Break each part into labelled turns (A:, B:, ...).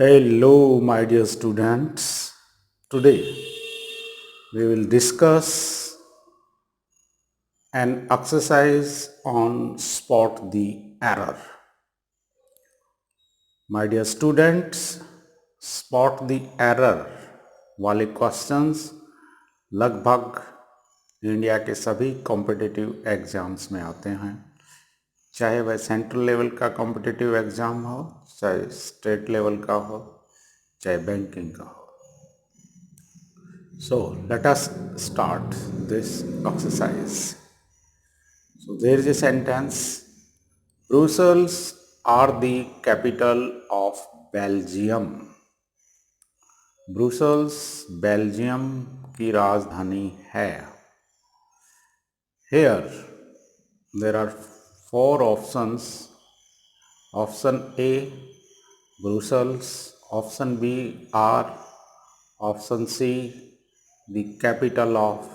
A: Hello, my dear students. Today we will discuss an exercise on spot the error. My dear students, spot the error वाले questions लगभग India के सभी competitive exams में आते हैं, चाहे वह सेंट्रल लेवल का कॉम्पिटिटिव एग्जाम हो, चाहे स्टेट लेवल का हो, चाहे बैंकिंग का हो. So let us start this exercise. So there is a sentence: Brussels are the capital of Belgium. Brussels Belgium की राजधानी है. Here there are four options. Option A Brussels, option B R, option C the capital of,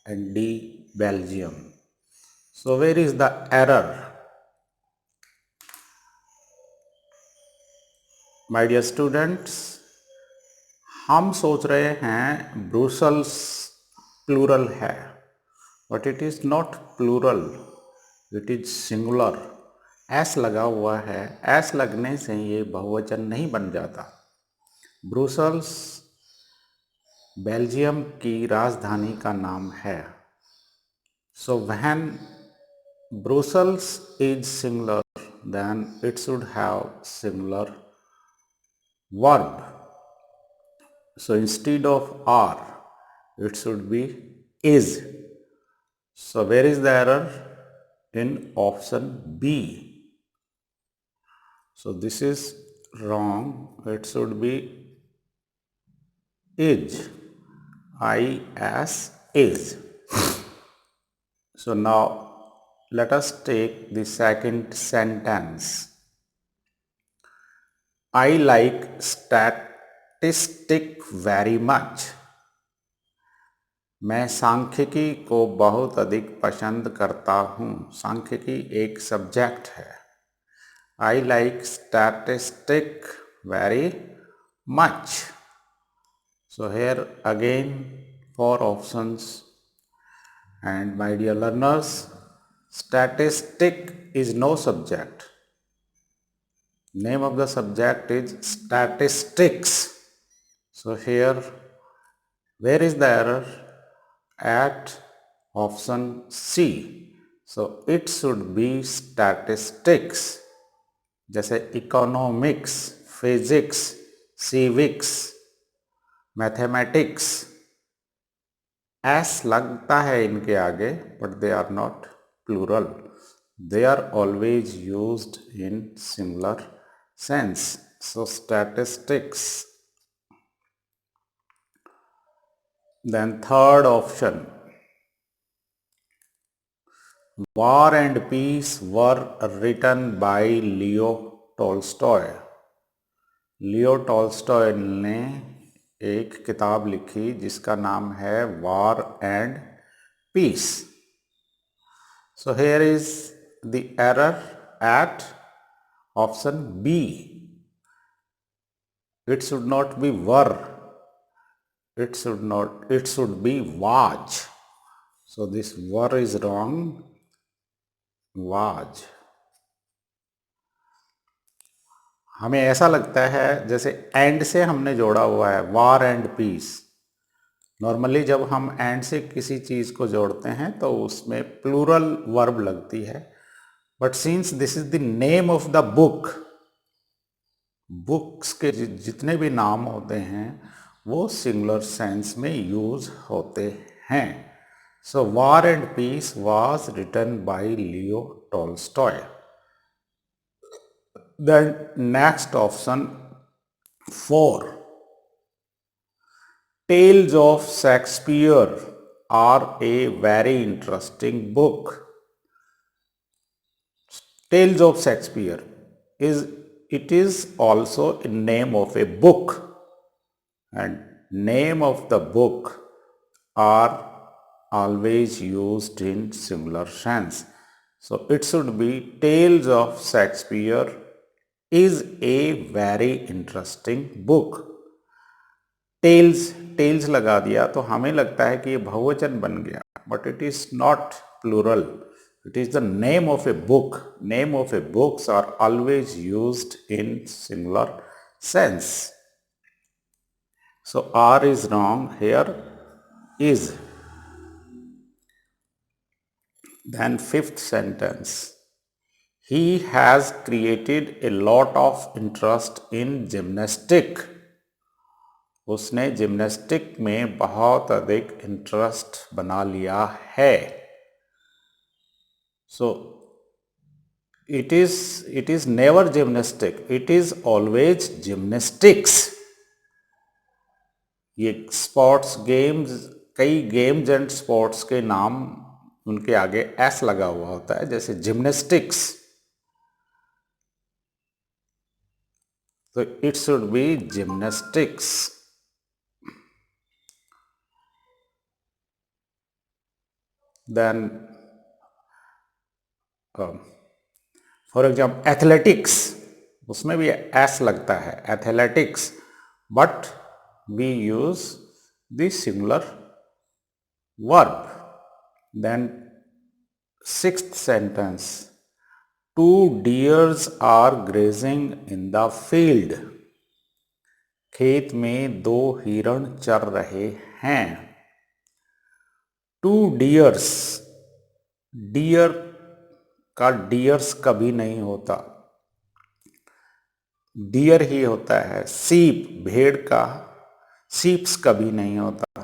A: and D Belgium. So where is the error? My dear students, हम सोच रहे हैं Brussels plural है, but it is not plural, it is singular. S लगा हुआ है, S लगने से ये बहुवचन नहीं बन जाता. ब्रुसेल्स बेल्जियम की राजधानी का नाम है. So when Brussels is singular, then it should have singular verb. So instead of are, it should be is. So where is the error? In option B. So this is wrong. It should be is. I-S is. So now let us take the second sentence. I like statistic very much. मैं सांख्यिकी को बहुत अधिक पसंद करता हूँ. सांख्यिकी एक सब्जेक्ट है. I like statistic very much. So here again four options, and my dear learners, statistic is no subject. Name of the subject is statistics. So here where is the error? At option C. So it should be statistics. जैसे economics, physics, civics, mathematics, S लगता है इनके आगे, but they are not plural. They are always used in singular sense. So statistics. Then third option, War and Peace were written by Leo Tolstoy. Leo Tolstoy ने एक किताब लिखी जिसका नाम है war and peace. So here is the error at option B. It should not be war, it should be was. So this were is wrong. was. हमें ऐसा लगता है जैसे एंड से हमने जोड़ा हुआ है, वॉर एंड पीस. नॉर्मली जब हम एंड से किसी चीज को जोड़ते हैं तो उसमें प्लूरल वर्ब लगती है, but since this is the name of the book, books के जितने भी नाम होते हैं वो सिंगुलर सेंस में यूज होते हैं. So War and Peace was written by Leo Tolstoy. Then next option 4. Tales of Shakespeare are a very interesting book. Tales of Shakespeare is also a name of a book, and name of the book are always used in singular sense. So it should be Tales of Shakespeare is a very interesting book. Tales tales लगा दिया तो हमें लगता है कि ये बहुवचन बन गया, but it is not plural. It is the name of a book. Name of a books are always used in singular sense. So R is wrong here. Is. Then fifth sentence. He has created a lot of interest in gymnastic. उसने gymnastic में बहुत अधिक interest बना लिया है. So it is never gymnastic, it is always gymnastics. ये sports games, कई games and sports के नाम उनके आगे एस लगा हुआ होता है, जैसे जिम्नास्टिक्स. तो it should be gymnastics. Then for example athletics, उसमें भी एस लगता है, athletics, but we use the singular verb. Then sixth sentence. Two deers are grazing in the field. खेत में दो हिरण चर रहे हैं. टू डियर्स, डियर का डियर्स कभी नहीं होता, डियर ही होता है. सीप, भेड़ का सीप्स कभी नहीं होता,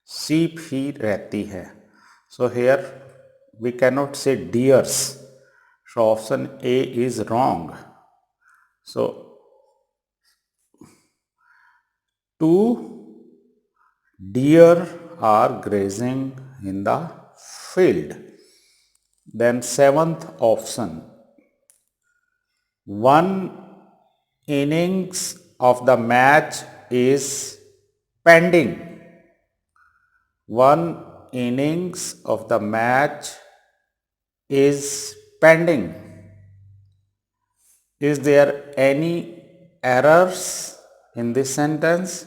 A: सीप ही रहती है. So here we cannot say deers. So option A is wrong. So two deer are grazing in the field. Then seventh option. One innings of the match is pending. One innings of the match is pending. Is there any errors in this sentence?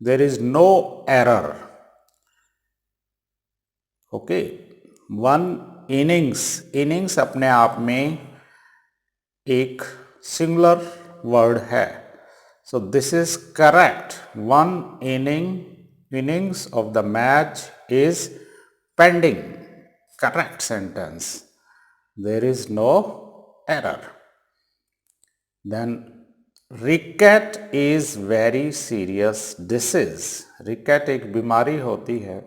A: There is no error. Okay. One innings, innings अपने आप में एक singular word है. So this is correct. One innings of the match is pending. Correct sentence. There is no error. Then rickets is very serious disease. Rickets एक बीमारी होती है,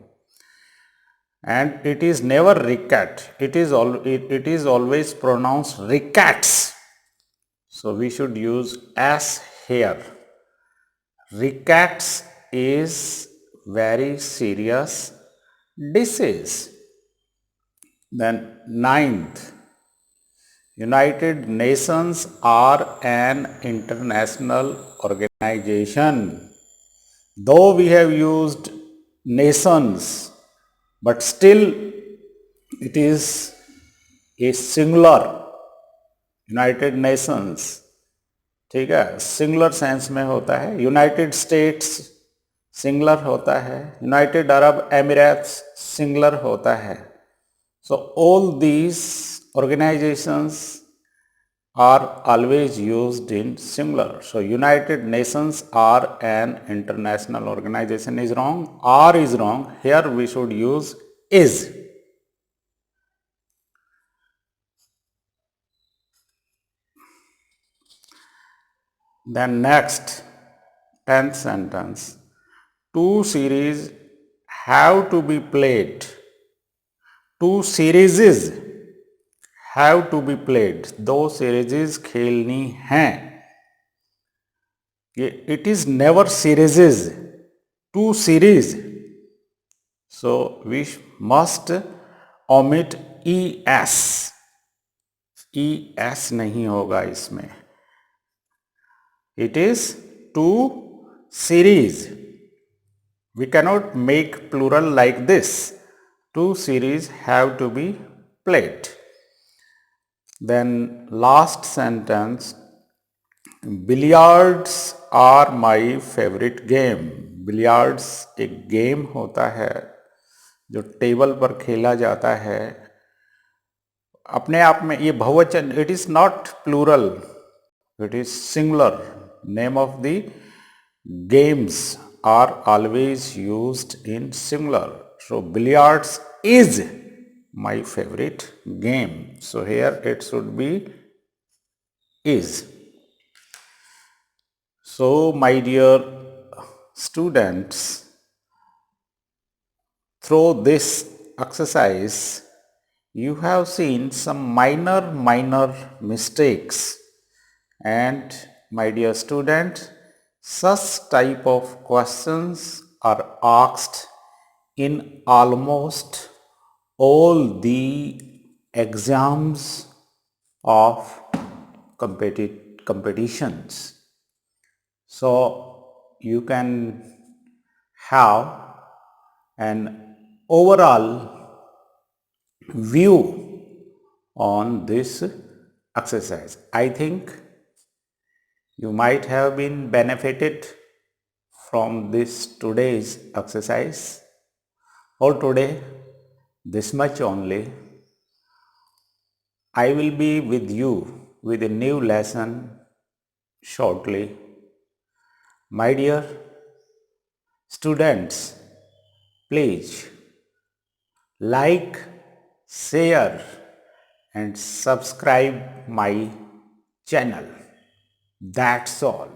A: and it is never ricket. It is always pronounced rickets. So we should use s here. Rickets is very serious disease. Then ninth. United Nations are an international organization. Though we have used nations, but still it is a singular. United Nations, ठीक है, singular sense में होता है. United states singular होता है. United Arab Emirates singular होता है. So all these organisations are always used in singular. So United Nations are an international organization is wrong. Are is wrong. Here we should use is. Then next 10th sentence. Two series have to be played. Two series have to be played. दो series खेलनी हैं. It is never series. Two series. So we must omit es. es नहीं होगा इसमें. It is two series. We cannot make plural like this. Two series have to be played. Then last sentence, billiards are my favorite game. Billiards एक game होता है जो table पर खेला जाता है. अपने आप में ये बहुवचन, it is not plural, it is singular. Name of the games are always used in singular. So billiards is my favorite game. So here it should be is. So my dear students, through this exercise you have seen some minor mistakes, and my dear student, such type of questions are asked in almost all the exams of competitions. So you can have an overall view on this exercise. I think you might have been benefited from this today's exercise. For today, this much only. I will be with you with a new lesson shortly. My dear students, please like, share and subscribe my channel. That's all.